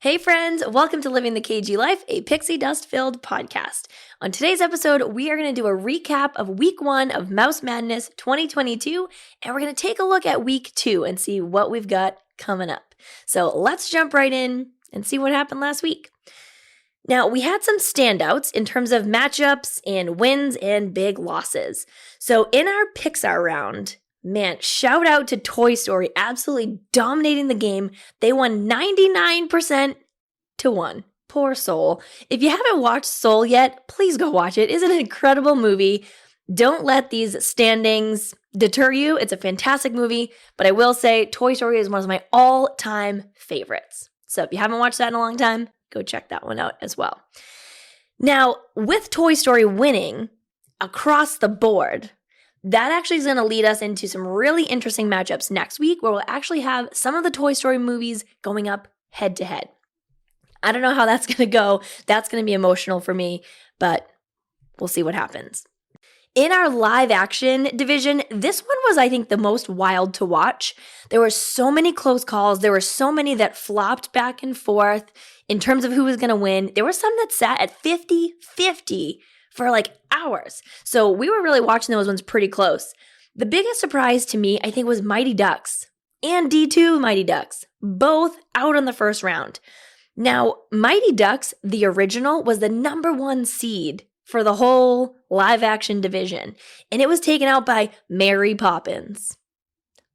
Hey friends, welcome to Living the KG Life, a pixie dust-filled podcast. On today's episode, we are going to do a recap of week 1 of Mouse Madness 2022, and we're going to take a look at week 2 and see what we've got coming up. So let's jump right in and see what happened last week. Now, we had some standouts in terms of matchups and wins and big losses. So in our Pixar round, man, shout out to Toy Story, absolutely dominating the game. They won 99% to 1. Poor Soul. If you haven't watched Soul yet, please go watch it. It's an incredible movie. Don't let these standings deter you. It's a fantastic movie, but I will say Toy Story is one of my all-time favorites. So if you haven't watched that in a long time, go check that one out as well. Now, with Toy Story winning across the board, that actually is going to lead us into some really interesting matchups next week where we'll actually have some of the Toy Story movies going up head to head. I don't know how that's going to go. That's going to be emotional for me, but we'll see what happens. In our live action division, this one was, I think, the most wild to watch. There were so many close calls. There were so many that flopped back and forth in terms of who was going to win. There were some that sat at 50-50 for like hours. So we were really watching those ones pretty close. The biggest surprise to me, I think, was Mighty Ducks and D2 Mighty Ducks, both out on the first round. Now, Mighty Ducks, the original, was the number 1 seed for the whole live action division, and it was taken out by Mary Poppins.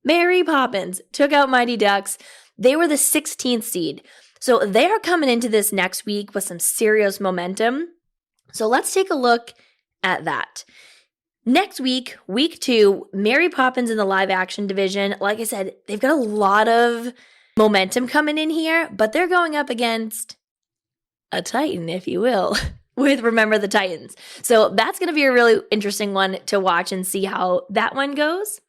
Mary Poppins took out Mighty Ducks. They were the 16th seed. So they are coming into this next week with some serious momentum. So let's take a look at that. Next week, week 2, Mary Poppins in the live action division. Like I said, they've got a lot of momentum coming in here, but they're going up against a Titan, if you will, with Remember the Titans. So that's going to be a really interesting one to watch and see how that one goes.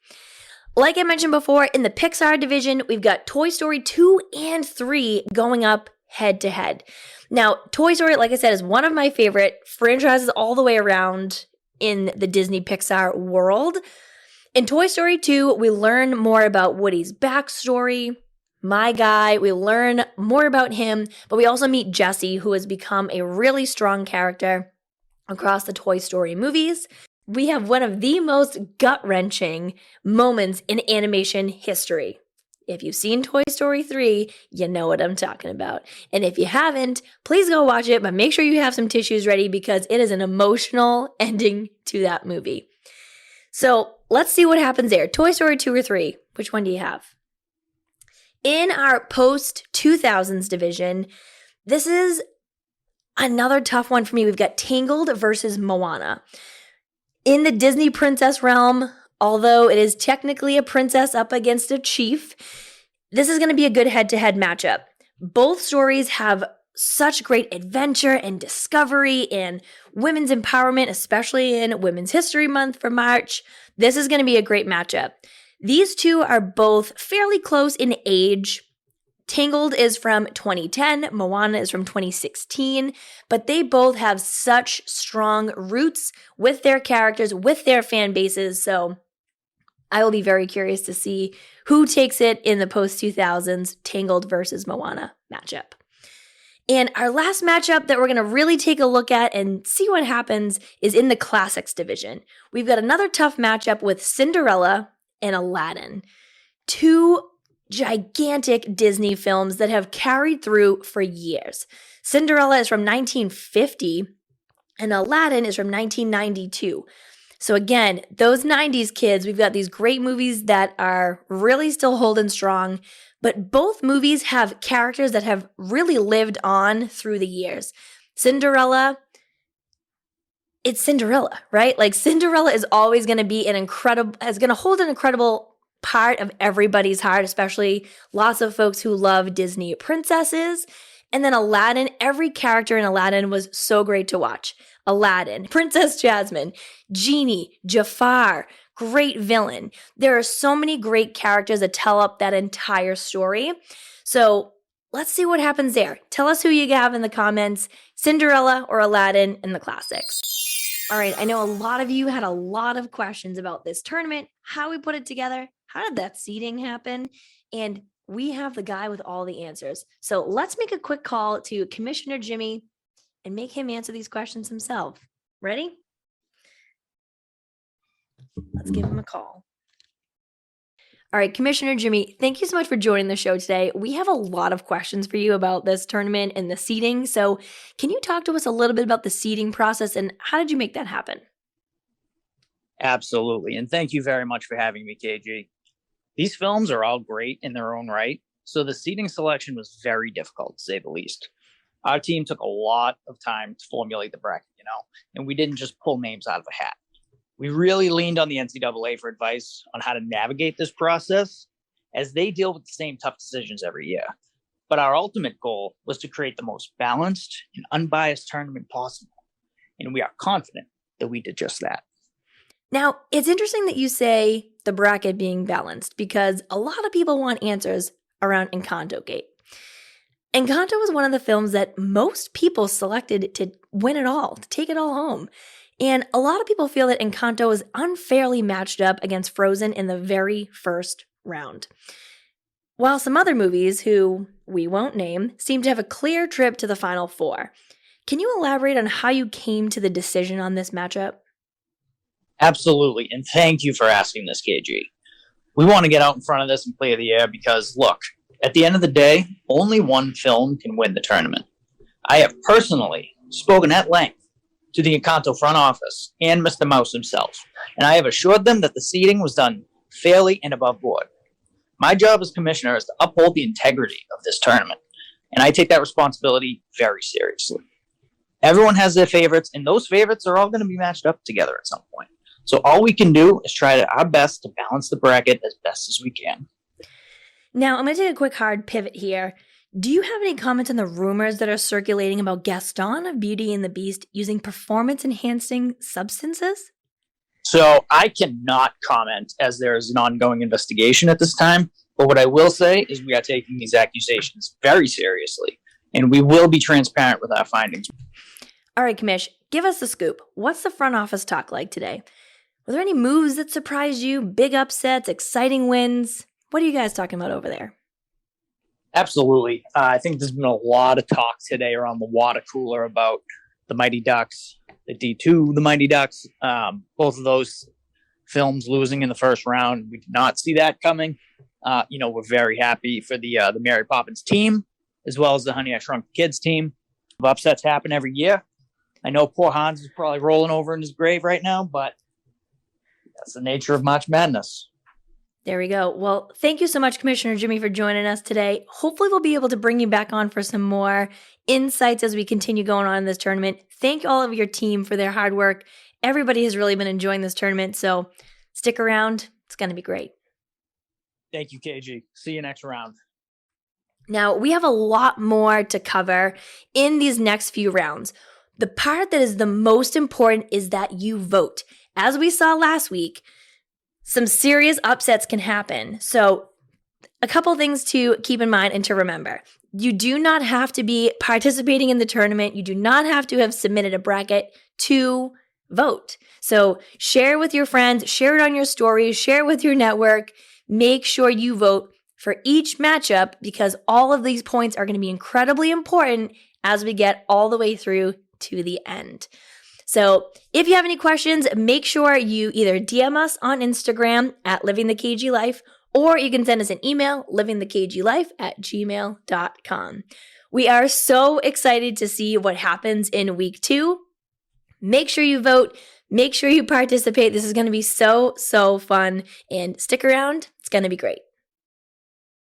Like I mentioned before, in the Pixar division, we've got Toy Story 2 and 3 going up head to head. Now, Toy Story, like I said, is one of my favorite franchises all the way around in the Disney Pixar world. In Toy Story 2, we learn more about Woody's backstory. My guy, we learn more about him, but we also meet Jessie, who has become a really strong character across the Toy Story movies. We have one of the most gut-wrenching moments in animation history. If you've seen Toy Story 3, you know what I'm talking about. And if you haven't, please go watch it, but make sure you have some tissues ready because it is an emotional ending to that movie. So let's see what happens there. Toy Story 2 or 3, which one do you have? In our post-2000s division, this is another tough one for me. We've got Tangled versus Moana. In the Disney princess realm, although it is technically a princess up against a chief, this is going to be a good head-to-head matchup. Both stories have such great adventure and discovery and women's empowerment, especially in Women's History Month for March. This is going to be a great matchup. These two are both fairly close in age. Tangled is from 2010, Moana is from 2016, but they both have such strong roots with their characters, with their fan bases, so I will be very curious to see who takes it in the post-2000s Tangled versus Moana matchup. And our last matchup that we're going to really take a look at and see what happens is in the Classics division. We've got another tough matchup with Cinderella and Aladdin, two gigantic Disney films that have carried through for years. Cinderella is from 1950 and Aladdin is from 1992. So again, those 90s kids, we've got these great movies that are really still holding strong, but both movies have characters that have really lived on through the years. Cinderella, it's Cinderella, right? Like Cinderella is always going to be is going to hold an incredible part of everybody's heart, especially lots of folks who love Disney princesses. And then Aladdin, every character in Aladdin was so great to watch. Aladdin, Princess Jasmine, Genie, Jafar, great villain. There are so many great characters that tell up that entire story. So let's see what happens there. Tell us who you have in the comments, Cinderella or Aladdin in the Classics. All right, I know a lot of you had a lot of questions about this tournament, how we put it together, how did that seeding happen? And We have the guy with all the answers. So let's make a quick call to Commissioner Jimmy and make him answer these questions himself. Ready? Let's give him a call. All right, Commissioner Jimmy, thank you so much for joining the show today. We have a lot of questions for you about this tournament and the seeding. So can you talk to us a little bit about the seeding process and how did you make that happen? Absolutely. And thank you very much for having me, KG. These films are all great in their own right. So the seating selection was very difficult, to say the least. Our team took a lot of time to formulate the bracket, and we didn't just pull names out of a hat. We really leaned on the NCAA for advice on how to navigate this process, as they deal with the same tough decisions every year. But our ultimate goal was to create the most balanced and unbiased tournament possible. And we are confident that we did just that. Now, it's interesting that you say the bracket being balanced because a lot of people want answers around Encanto Gate. Encanto was one of the films that most people selected to win it all, to take it all home. And a lot of people feel that Encanto is unfairly matched up against Frozen in the very first round. While some other movies, who we won't name, seem to have a clear trip to the Final Four. Can you elaborate on how you came to the decision on this matchup? Absolutely. And thank you for asking this, KG. We want to get out in front of this and play the air because, look, at the end of the day, only one film can win the tournament. I have personally spoken at length to the Encanto front office and Mr. Mouse himself, and I have assured them that the seeding was done fairly and above board. My job as commissioner is to uphold the integrity of this tournament, and I take that responsibility very seriously. Everyone has their favorites, and those favorites are all going to be matched up together at some point. So all we can do is try our best to balance the bracket as best as we can. Now, I'm going to take a quick hard pivot here. Do you have any comments on the rumors that are circulating about Gaston of Beauty and the Beast using performance-enhancing substances? So I cannot comment as there is an ongoing investigation at this time. But what I will say is we are taking these accusations very seriously, and we will be transparent with our findings. All right, Commish, give us the scoop. What's the front office talk like today? Were there any moves that surprised you? Big upsets, exciting wins? What are you guys talking about over there? Absolutely. I think there's been a lot of talk today around the water cooler about the Mighty Ducks, the D2, the Mighty Ducks. Both of those films losing in the first round. We did not see that coming. We're very happy for the Mary Poppins team, as well as the Honey, I Shrunk the Kids team. Upsets happen every year. I know poor Hans is probably rolling over in his grave right now, but that's the nature of March Madness. There we go. Well, thank you so much, Commissioner Jimmy, for joining us today. Hopefully we'll be able to bring you back on for some more insights as we continue going on in this tournament. Thank all of your team for their hard work. Everybody has really been enjoying this tournament, so stick around. It's going to be great. Thank you, KG. See you next round. Now, we have a lot more to cover in these next few rounds. The part that is the most important is that you vote. As we saw last week, some serious upsets can happen. So a couple things to keep in mind and to remember. You do not have to be participating in the tournament. You do not have to have submitted a bracket to vote. So share with your friends, share it on your stories, share it with your network. Make sure you vote for each matchup because all of these points are going to be incredibly important as we get all the way through to the end. So if you have any questions, make sure you either DM us on Instagram at livingthekglife, or you can send us an email, livingthekglife@gmail.com. We are so excited to see what happens in week 2. Make sure you vote. Make sure you participate. This is going to be so fun. And stick around. It's going to be great.